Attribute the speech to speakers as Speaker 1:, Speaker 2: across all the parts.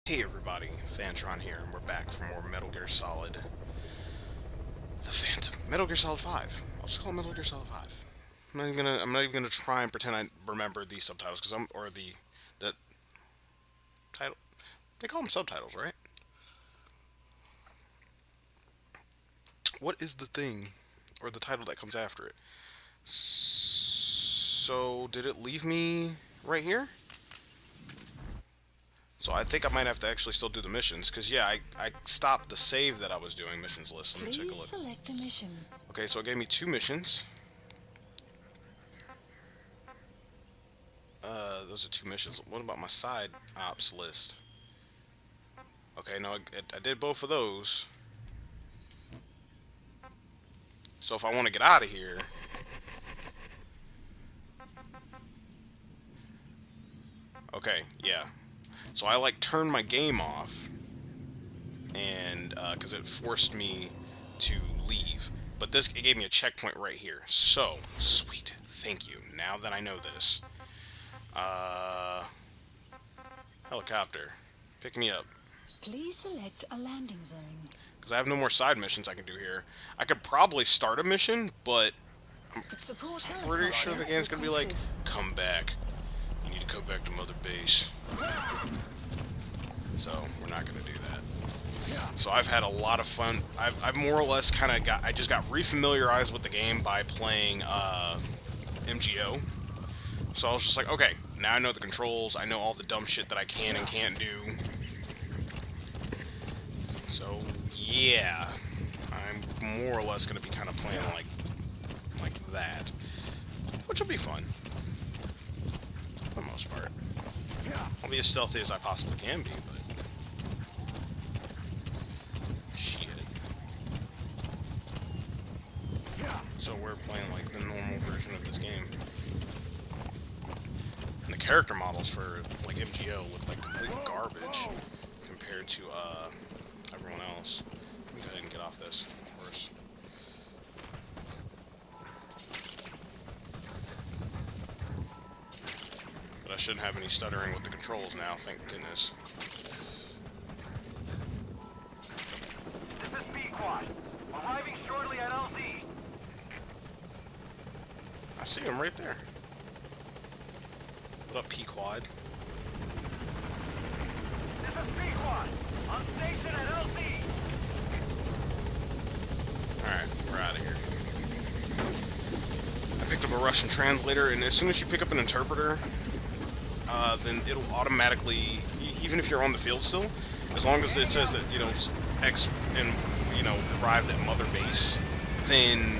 Speaker 1: Hey everybody, Fantron here, and we're back for more Metal Gear Solid. The Phantom. Metal Gear Solid 5. I'll just call it Metal Gear Solid 5. I'm not even gonna try and pretend I remember the subtitles, or the title. They call them subtitles, right? What is the thing, or the title that comes after it? So, did it leave me right here? So I think I might have to actually still do the missions, because yeah, I stopped the save that I was doing, missions list. Let me take a
Speaker 2: Please
Speaker 1: look.
Speaker 2: select a mission.
Speaker 1: Okay, so it gave me two missions. Those are two missions. What about my side ops list? Okay, no, I did both of those. So if I want to get out of here, okay, yeah. So I like turned my game off, and because it forced me to leave. But it gave me a checkpoint right here. So sweet, thank you. Now that I know this, uh, helicopter, pick me up.
Speaker 2: Please select a landing zone.
Speaker 1: Because I have no more side missions I can do here. I could probably start a mission, but
Speaker 2: Support
Speaker 1: pretty sure
Speaker 2: helicopter
Speaker 1: the game's gonna be like,
Speaker 2: requested.
Speaker 1: come back. You need to come back to Mother Base. So we're not gonna do that. So I've had a lot of fun. I've more or less kind of I just got refamiliarized with the game by playing MGO. So I was just like, okay, now I know the controls. I know all the dumb shit that I can and can't do. So yeah, I'm more or less gonna be kind of playing like that, which will be fun for the most part. I'll be as stealthy as I possibly can be, but shit. So we're playing like the normal version of this game. And the character models for like MGO look like complete garbage compared to everyone else. Let me go ahead and get off this horse. But I shouldn't have any stuttering with the controls now, thank goodness.
Speaker 3: This is P-Quad. Arriving shortly at LZ.
Speaker 1: I see him right there. What up, P-Quad?
Speaker 3: This is P-Quad. On station at LZ.
Speaker 1: Alright, we're out of here. I picked up a Russian translator, and as soon as you pick up an interpreter, then it'll automatically, even if you're on the field still, as long as it says that, you know, X and, you know, arrived at Mother Base, then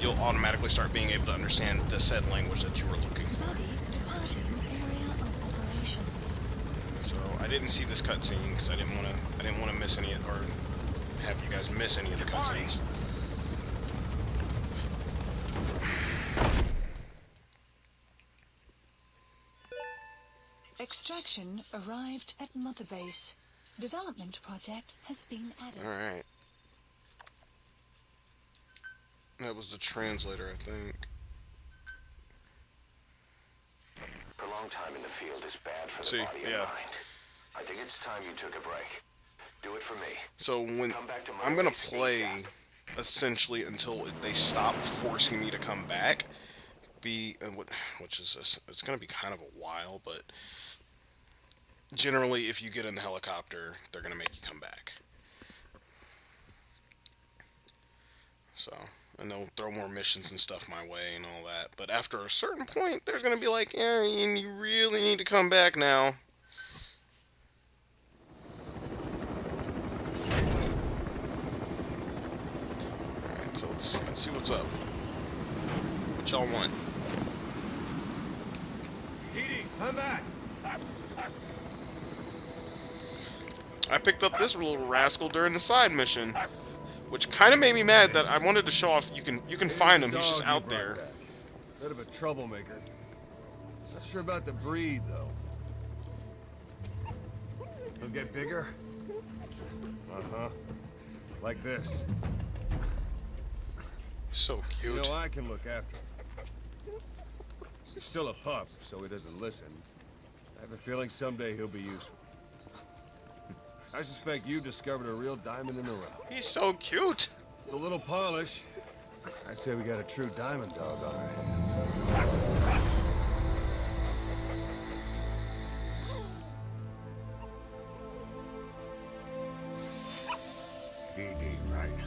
Speaker 1: you'll automatically start being able to understand the said language that you were looking for.
Speaker 2: Body departing area of operations.
Speaker 1: So I didn't see this cutscene because I didn't want to miss any, or have you guys miss any of the cutscenes.
Speaker 2: Extraction arrived at Mother Base. Development project has been added.
Speaker 1: Alright. That was the translator, I think.
Speaker 3: Prolonged time in the field is bad for
Speaker 1: See,
Speaker 3: the body and
Speaker 1: yeah.
Speaker 3: mind. I think it's time you took a break. Do it for me.
Speaker 1: So when
Speaker 3: Come back to Mother
Speaker 1: I'm gonna
Speaker 3: Base
Speaker 1: play
Speaker 3: ASAP.
Speaker 1: essentially until they stop forcing me to come back, which is it's gonna be kind of a while, but generally if you get in the helicopter, they're gonna make you come back. So, and they'll throw more missions and stuff my way and all that. But after a certain point, there's gonna be like, yeah, Ian, you really need to come back now. Alright, so let's see what's up. What y'all want?
Speaker 3: Edie, come back.
Speaker 1: I picked up this little rascal during the side mission, which kind of made me mad that I wanted to show off. You can find him. He's just out there.
Speaker 4: Bit of a troublemaker. Not sure about the breed, though. He'll get bigger? Uh-huh. Like this.
Speaker 1: So
Speaker 4: You
Speaker 1: cute.
Speaker 4: know, I can look after him. He's still a pup, so he doesn't listen. I have a feeling someday he'll be useful. I suspect you discovered a real diamond in the rough.
Speaker 1: He's so cute.
Speaker 4: With a little polish, I'd say we got a true diamond dog on our hands.
Speaker 5: DD, right?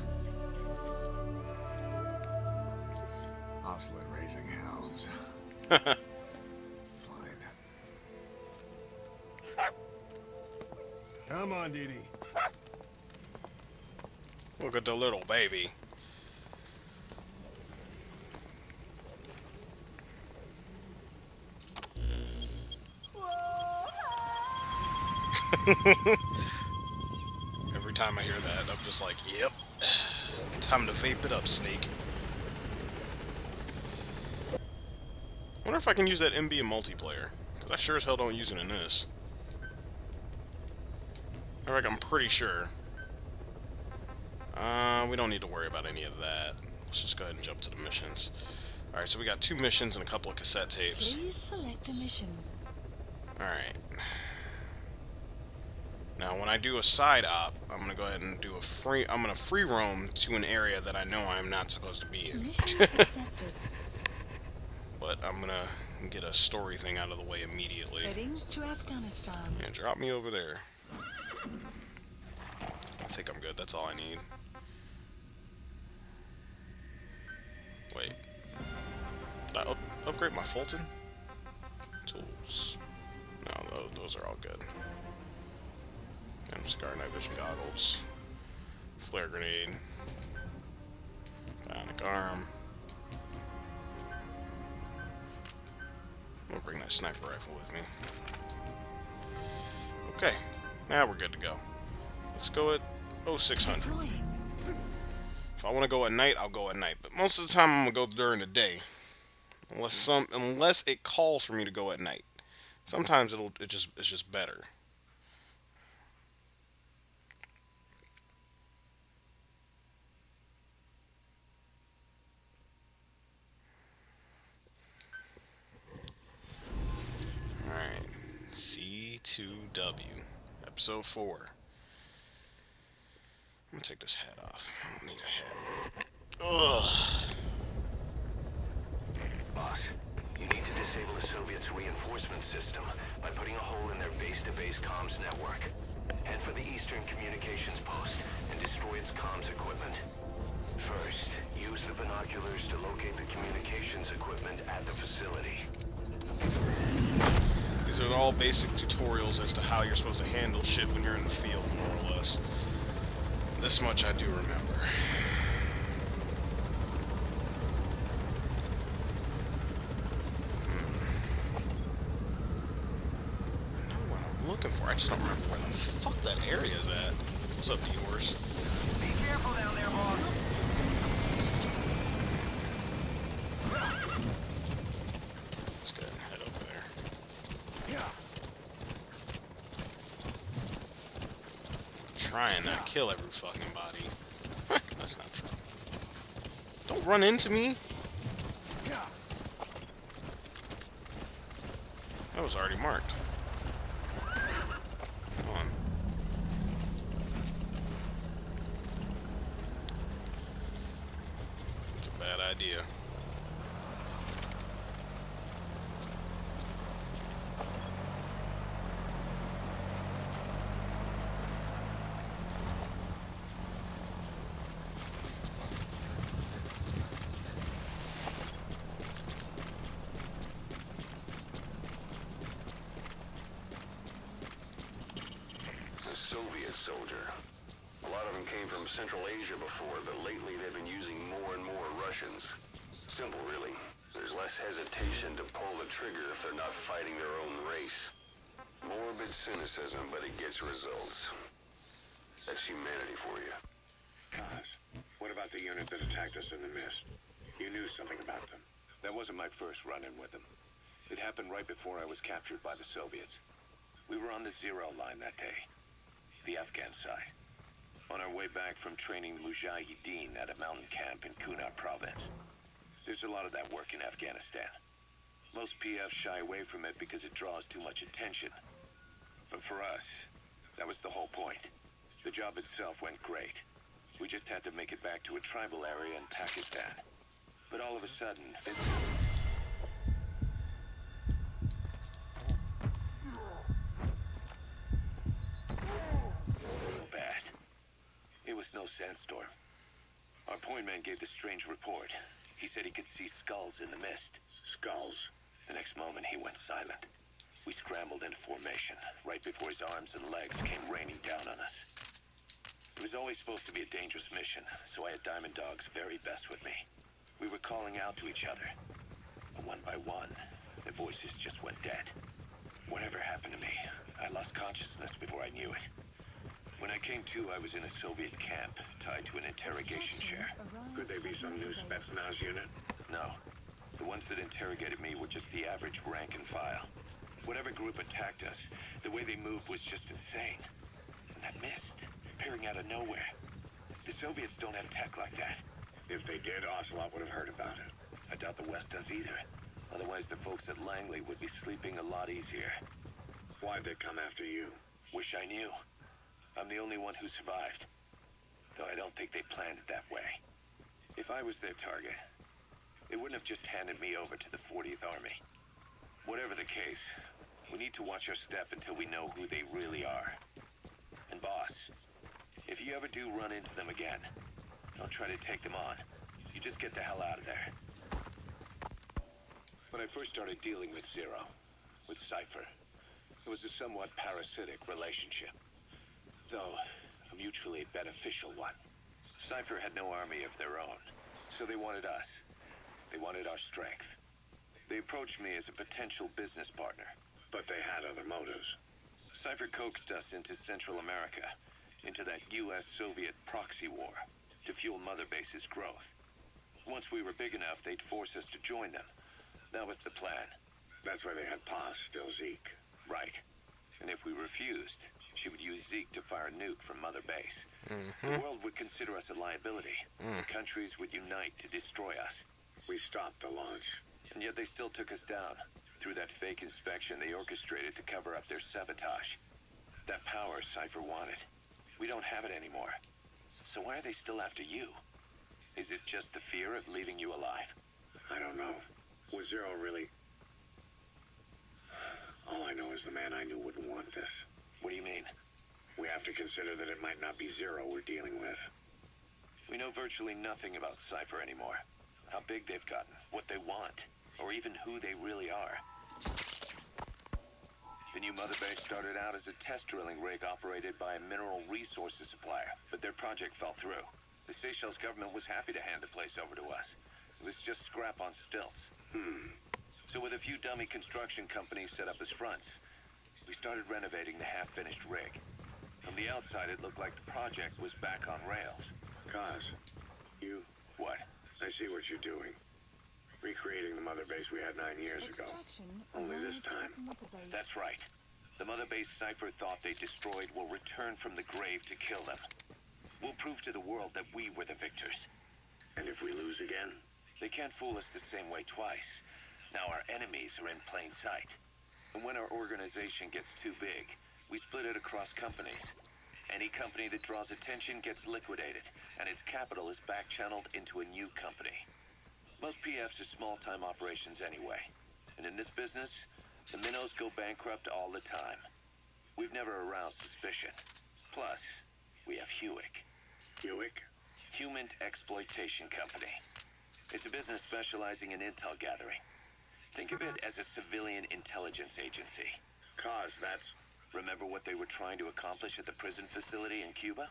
Speaker 5: Hostile at raising hounds. Fine.
Speaker 4: Come on, Dee Dee.
Speaker 1: Look at the little baby. Every time I hear that, I'm just like, yep. Time to vape it up, Snake. Wonder if I can use that MB in multiplayer. Because I sure as hell don't use it in this. I'm pretty sure. We don't need to worry about any of that. Let's just go ahead and jump to the missions. Alright, so we got 2 missions and a couple of cassette tapes.
Speaker 2: Please select a mission.
Speaker 1: Alright. Now, when I do a side op, I'm gonna go ahead and do I'm gonna free roam to an area that I know I'm not supposed to be in.
Speaker 2: Mission accepted.
Speaker 1: But I'm gonna get a story thing out of the way immediately.
Speaker 2: Heading to Afghanistan.
Speaker 1: And drop me over there. I think I'm good, that's all I need. Wait. Did I upgrade my Fulton? Tools. No, those are all good. And Scar Night Vision Goggles. Flare Grenade. Bionic Arm. I'm gonna bring that sniper rifle with me. Okay, now we're good to go. Let's go at 0600.
Speaker 2: Deploying.
Speaker 1: If I want to go at night, I'll go at night. But most of the time, I'm gonna go during the day, unless it calls for me to go at night. Sometimes it's just better. All right, C2W, episode 4. I'm gonna take this hat off. I don't need a hat. Ugh.
Speaker 3: Boss, you need to disable the Soviets' reinforcement system by putting a hole in their base-to-base comms network. Head for the Eastern Communications Post and destroy its comms equipment. First, use the binoculars to locate the communications equipment at the facility.
Speaker 1: These are all basic tutorials as to how you're supposed to handle shit when you're in the field, more or less. This much I do remember. I know what I'm looking for. I just don't remember where the fuck that area is at. What's up, viewers?
Speaker 3: Be careful down there, boss.
Speaker 1: Let's go ahead and head over there. Try and not kill every fucking body. That's not true. Don't run into me. That was already marked. Come on. That's a bad idea.
Speaker 3: Soviet soldier. A lot of them came from Central Asia before, but lately they've been using more and more Russians. Simple, really. There's less hesitation to pull the trigger if they're not fighting their own race. Morbid cynicism, but it gets results. That's humanity for you.
Speaker 6: Cos, what about the unit that attacked us in the mist? You knew something about them. That wasn't my first run-in with them. It happened right before I was captured by the Soviets. We were on the zero line that day. The Afghan side. On our way back from training Mujahideen at a mountain camp in Kunar province. There's a lot of that work in Afghanistan. Most PFs shy away from it because it draws too much attention. But for us, that was the whole point. job itself went great. We just had to make it back to a tribal area in Pakistan. But all of a sudden, bad. It was no sandstorm. Our point man gave the strange report. He said he could see skulls in the mist.
Speaker 3: Skulls.
Speaker 6: The next moment, he went silent. We scrambled into formation, right before his arms and legs came raining down on us. It was always supposed to be a dangerous mission, so I had Diamond Dog's very best with me. We were calling out to each other. But one by one, their voices just went dead. Whatever happened to me, I lost consciousness before I knew it. When I came to, I was in a Soviet camp, tied to an interrogation chair.
Speaker 3: Could they be some new Spetsnaz unit?
Speaker 6: No. The ones that interrogated me were just the average rank and file. Whatever group attacked us, the way they moved was just insane. And that mist, appearing out of nowhere. The Soviets don't have tech like that.
Speaker 3: If they did, Ocelot would have heard about it.
Speaker 6: I doubt the West does either. Otherwise, the folks at Langley would be sleeping a lot easier.
Speaker 3: Why'd they come after you?
Speaker 6: Wish I knew. I'm the only one who survived. Though I don't think they planned it that way. If I was their target, they wouldn't have just handed me over to the 40th Army. Whatever the case, we need to watch our step until we know who they really are. And boss, if you ever do run into them again, don't try to take them on. You just get the hell out of there. When I first started dealing with Zero, with Cypher, it was a somewhat parasitic relationship. Though, a mutually beneficial one. Cypher had no army of their own, so they wanted us. They wanted our strength. They approached me as a potential business partner.
Speaker 3: But they had other motives.
Speaker 6: Cypher coaxed us into Central America, into that U.S.-Soviet proxy war, to fuel Mother Base's growth. Once we were big enough, they'd force us to join them. That was the plan.
Speaker 3: That's why they had Paz, still Zeke.
Speaker 6: Right. And if we refused, she would use Zeke to fire a nuke from Mother Base. The world would consider us a liability. Countries would unite to destroy us.
Speaker 3: We stopped the launch.
Speaker 6: And yet they still took us down. Through that fake inspection they orchestrated to cover up their sabotage. That power Cypher wanted. We don't have it anymore. So why are they still after you? Is it just the fear of leaving you alive?
Speaker 3: I don't know. Was Zero really... All I know is the man I knew wouldn't want this.
Speaker 6: What do you mean?
Speaker 3: We have to consider that it might not be Zero we're dealing with.
Speaker 6: We know virtually nothing about Cypher anymore. How big they've gotten, what they want, or even who they really are. The new Mother Base started out as a test drilling rig operated by a mineral resources supplier, but their project fell through. The Seychelles government was happy to hand the place over to us. It was just scrap on stilts. So with a few dummy construction companies set up as fronts, we started renovating the half-finished rig. From the outside, it looked like the project was back on rails.
Speaker 3: Kaz, you...
Speaker 6: What?
Speaker 3: I see what you're doing. Recreating the Mother Base we had 9 years ago. Only this time.
Speaker 6: That's right. The Mother Base Cypher thought they destroyed will return from the grave to kill them. We'll prove to the world that we were the victors.
Speaker 3: And if we lose again?
Speaker 6: They can't fool us the same way twice. Now our enemies are in plain sight. And when our organization gets too big, we split it across companies. Any company that draws attention gets liquidated, and its capital is back-channeled into a new company. Most PFs are small-time operations anyway. And in this business, the minnows go bankrupt all the time. We've never aroused suspicion. Plus, we have Hewick.
Speaker 3: Hewick?
Speaker 6: Human Exploitation Company. It's a business specializing in intel gathering. Think of it as a civilian intelligence agency.
Speaker 3: Kaz, that's...
Speaker 6: Remember what they were trying to accomplish at the prison facility in Cuba?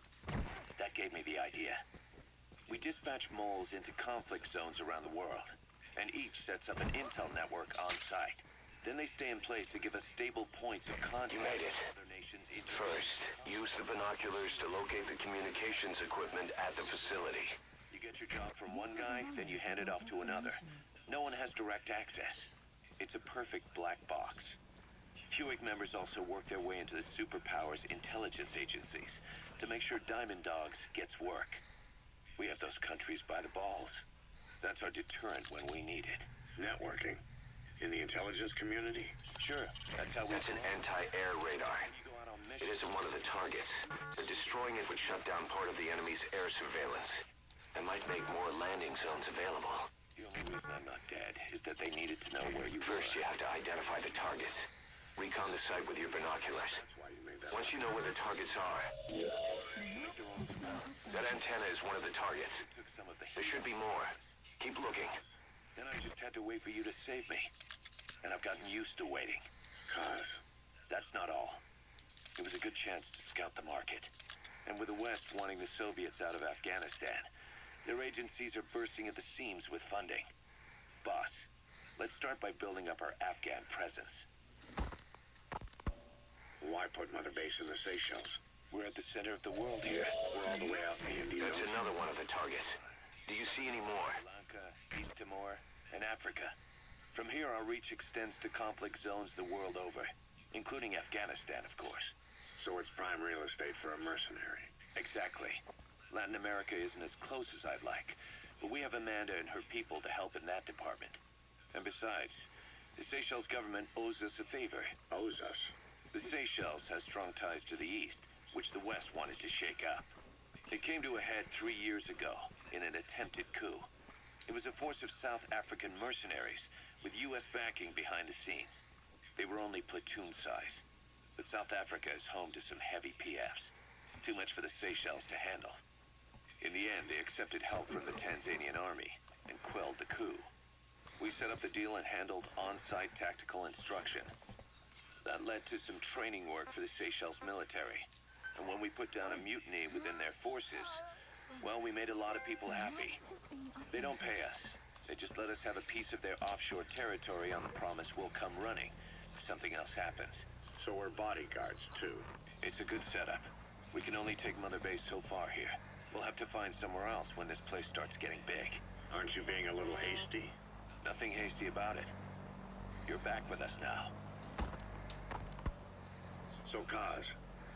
Speaker 6: That gave me the idea. We dispatch moles into conflict zones around the world, and each sets up an intel network on site. Then they stay in place to give us stable points of contact.
Speaker 7: You made it.
Speaker 6: with other nations.
Speaker 7: First, use the binoculars to locate the communications equipment at the facility.
Speaker 6: You get your job from one guy, then you hand it off to another. No one has direct access. It's a perfect black box. Hewick members also work their way into the superpowers intelligence agencies to make sure Diamond Dogs gets work. We have those countries by the balls. That's our deterrent when we need it.
Speaker 3: networking. In the intelligence community?
Speaker 6: Sure, that's how we...
Speaker 7: That's an anti-air radar.
Speaker 6: You go out on
Speaker 7: It isn't one of the targets, but destroying it would shut down part of the enemy's air surveillance. That might make more landing zones available.
Speaker 6: The only reason I'm not dead is that they needed to know where you
Speaker 7: First,
Speaker 6: were.
Speaker 7: you have to identify the targets. Recon the site with your binoculars.
Speaker 6: That's why you made that.
Speaker 7: Once you know where the targets are, that antenna is one of the targets.
Speaker 6: Took some of the
Speaker 7: There should be more. Keep looking.
Speaker 6: Then I just had to wait for you to save me. And I've gotten used to waiting. Cause that's not all. It was a good chance to scout the market. And with the West wanting the Soviets out of Afghanistan, their agencies are bursting at the seams with funding. Boss, let's start by building up our Afghan presence. Why put Mother Base in the Seychelles? We're at the center of the world here. We're all the way out in the Indian
Speaker 7: That's
Speaker 6: Ocean.
Speaker 7: another one of the targets. Do you see any more?
Speaker 6: Sri Lanka, East Timor, and Africa. From here, our reach extends to conflict zones the world over, including Afghanistan, of course. So it's prime real estate for a mercenary. Exactly. Latin America isn't as close as I'd like, but we have Amanda and her people to help in that department. And besides, the Seychelles government owes us a favor. Owes us? The Seychelles has strong ties to the east, which the West wanted to shake up. It came to a head 3 years ago in an attempted coup. It was a force of South African mercenaries with U.S. backing behind the scenes. They were only platoon size, but South Africa is home to some heavy PFs. Too much for the Seychelles to handle. In the end, they accepted help from the Tanzanian army and quelled the coup. We set up the deal and handled on-site tactical instruction. That led to some training work for the Seychelles military. And when we put down a mutiny within their forces, well, we made a lot of people happy. They don't pay us. They just let us have a piece of their offshore territory on the promise we'll come running if something else happens. So we're bodyguards, too. It's a good setup. We can only take Mother Base so far here. We'll have to find somewhere else when this place starts getting big. Aren't you being a little hasty? Nothing hasty about it. You're back with us now. So, Kaz,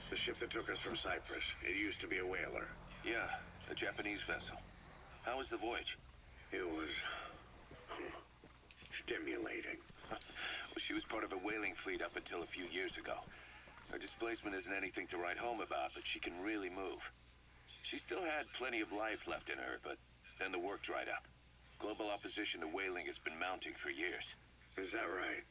Speaker 6: the ship that took us from Cyprus, it used to be a whaler. Yeah, a Japanese vessel. How was the voyage? It was stimulating. Well, she was part of a whaling fleet up until a few years ago. Her displacement isn't anything to write home about, but she can really move. She still had plenty of life left in her, but then the work dried up. Global opposition to whaling has been mounting for years. Is that right?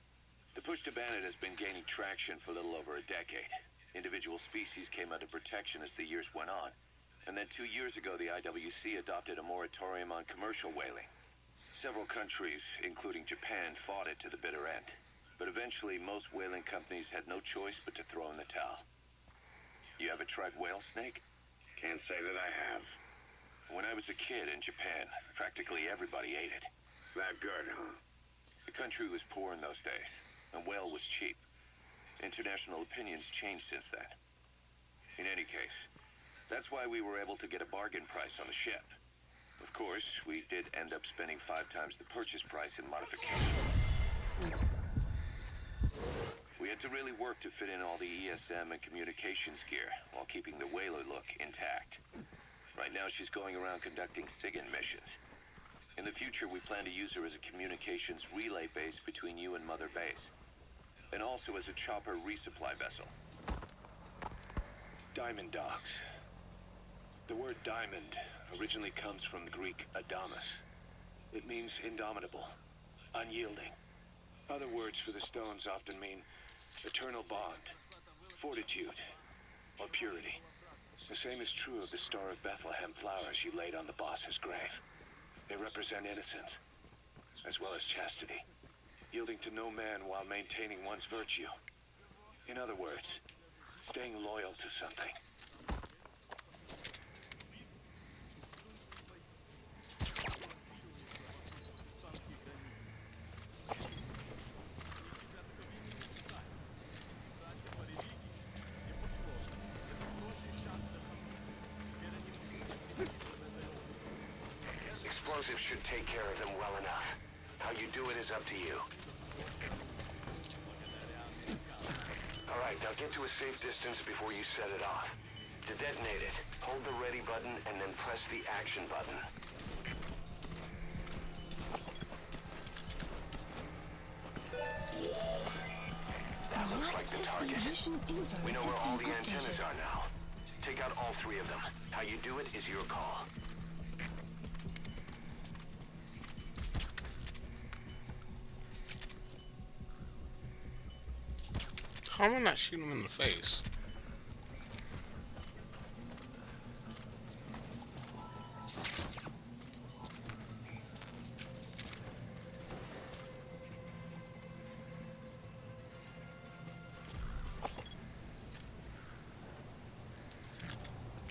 Speaker 6: The push to ban it has been gaining traction for a little over a decade. Individual species came under protection as the years went on. And then 2 years ago, the IWC adopted a moratorium on commercial whaling. Several countries, including Japan, fought it to the bitter end. But eventually, most whaling companies had no choice but to throw in the towel. You ever tried whale snake? Can't say that I have. When I was a kid in Japan, practically everybody ate it. That good, huh? The country was poor in those days, and whale was cheap. International opinions changed since then. In any case, that's why we were able to get a bargain price on the ship. Of course, we did end up spending 5 times the purchase price in modification. We had to really work to fit in all the ESM and communications gear while keeping the whaler look intact. Right now, she's going around conducting SIGINT missions. In the future, we plan to use her as a communications relay base between you and Mother Base, and also as a chopper resupply vessel. Diamond dogs. The word diamond originally comes from the Greek adamas. It means indomitable, unyielding. Other words for the stones often mean eternal bond, fortitude, or purity. The same is true of the Star of Bethlehem flowers you laid on the boss's grave. They represent innocence, as well as chastity, yielding to no man while maintaining one's virtue. In other words, staying loyal to something.
Speaker 7: Explosives should take care of them well enough. How you do it is up to you. All right, now get to a safe distance before you set it off. To detonate it, hold the ready button and then press the action button. Now That looks like the target.
Speaker 2: Mission info
Speaker 7: We know where
Speaker 2: has
Speaker 7: all
Speaker 2: been
Speaker 7: the antennas
Speaker 2: updated.
Speaker 7: are now. Take out all 3 of them. How you do it is your call.
Speaker 1: How am I not shooting him in the face?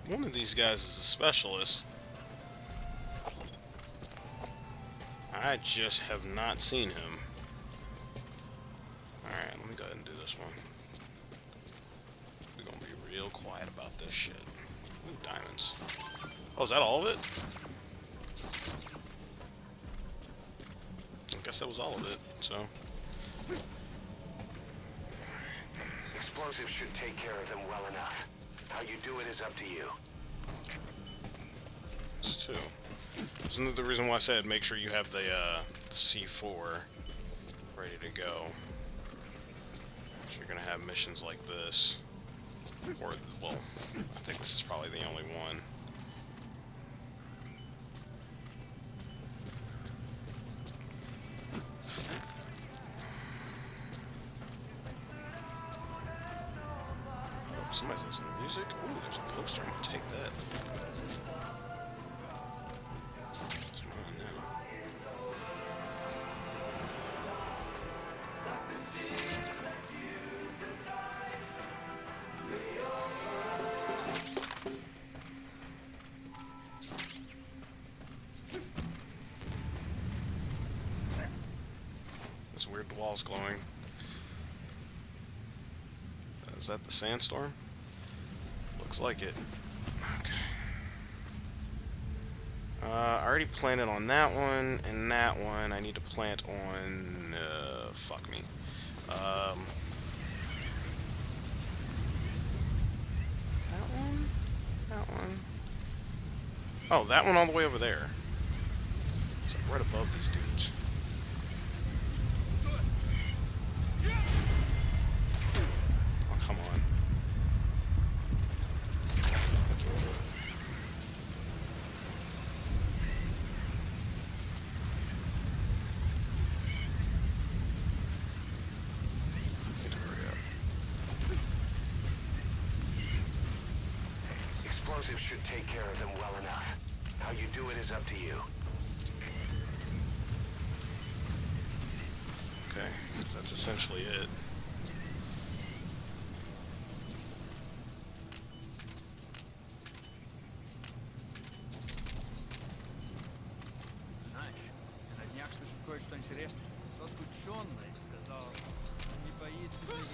Speaker 1: One of these guys is a specialist. I just have not seen him. Alright, let me go ahead and do this one. We're gonna be real quiet about this shit. Ooh, diamonds. Oh, is that all of it? I guess that was all of it, so.
Speaker 7: Explosives should take care of them well enough. How you do it is up to you.
Speaker 1: It's two. Isn't that the reason why I said make sure you have the C4 ready to go? So you're gonna have missions like this. Or, well, I think this is probably the only one. Oh, somebody's listening to music. Ooh, there's a poster. I'm gonna take that. It's mine now. It's weird the wall's glowing. Is that the sandstorm? Looks like it. Okay. I already planted on that one, and that one I need to plant on, fuck me. That one? That one? Oh, that one all the way over there. It's like right above these dudes. Oh, come on. Need to hurry up.
Speaker 7: Explosives should take care of them well enough. How you do it is up to you.
Speaker 1: Okay, 'cause that's essentially it.
Speaker 8: Знаешь, я на днях слышу кое-что интересное. Тот ученый сказал, он не боится заявить.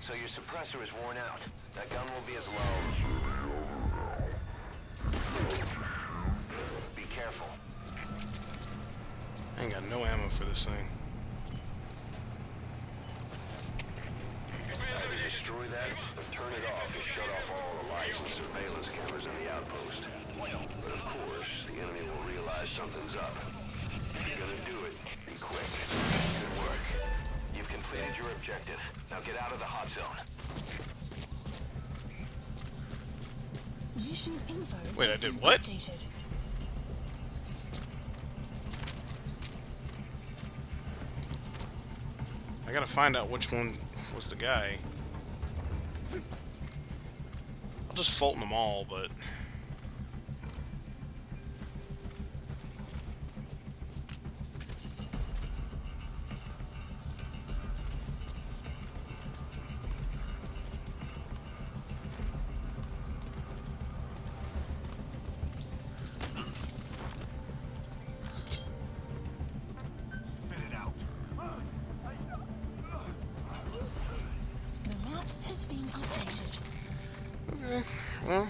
Speaker 7: So your suppressor is worn out. That gun will be as low. Be careful.
Speaker 1: I ain't got no ammo for this thing.
Speaker 7: Either destroy that or turn it off and shut off all the lights and surveillance cameras in the outpost. But of course, the enemy will realize something's up. If you're gonna do it, be quick. Good work. You've completed your objective. Now get out of the hot zone.
Speaker 2: Mission info
Speaker 1: Wait, I
Speaker 2: has
Speaker 1: did
Speaker 2: been
Speaker 1: what?
Speaker 2: updated.
Speaker 1: I gotta find out which one was the guy. I'll just Fulton them all, but...
Speaker 5: Spit it out.
Speaker 2: The map has been updated.
Speaker 1: Okay, well...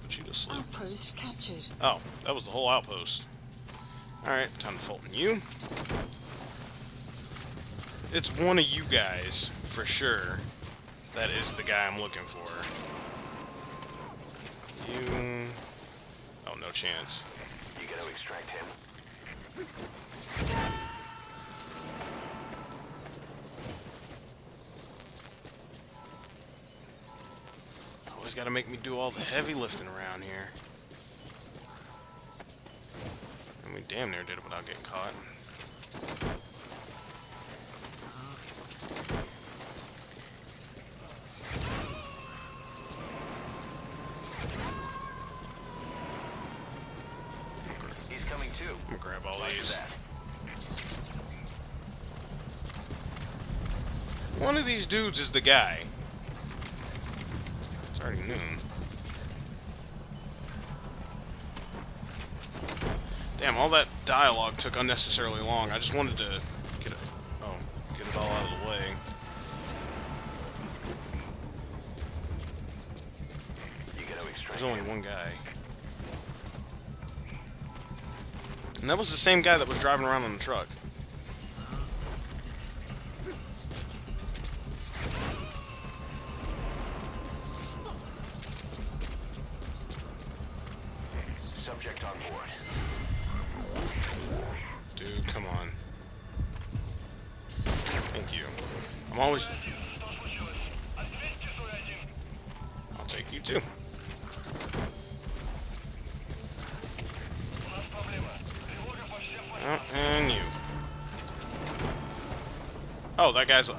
Speaker 1: Put you to sleep.
Speaker 2: Outpost captured.
Speaker 1: Oh, that was the whole outpost. Alright, time to Fulton you. it's one of you guys, for sure. That is the guy I'm looking for. You... Oh, no chance.
Speaker 3: You gotta extract him.
Speaker 1: Always gotta make me do all the heavy lifting around here. And we damn near did it without getting caught.
Speaker 3: He's coming too.
Speaker 1: I'm gonna grab all
Speaker 3: Roger
Speaker 1: these.
Speaker 3: that.
Speaker 1: One of these dudes is the guy. It's already noon. Damn, all that dialogue took unnecessarily long. I just wanted to get it, get it all out of the way.
Speaker 3: You gotta extract
Speaker 1: There's only
Speaker 3: him.
Speaker 1: one guy. And that was the same guy that was driving around on the truck.
Speaker 3: Subject on board.
Speaker 1: Dude, come on. Thank you. I'm always... I'll take you too. Oh, and you. Oh, that guy's...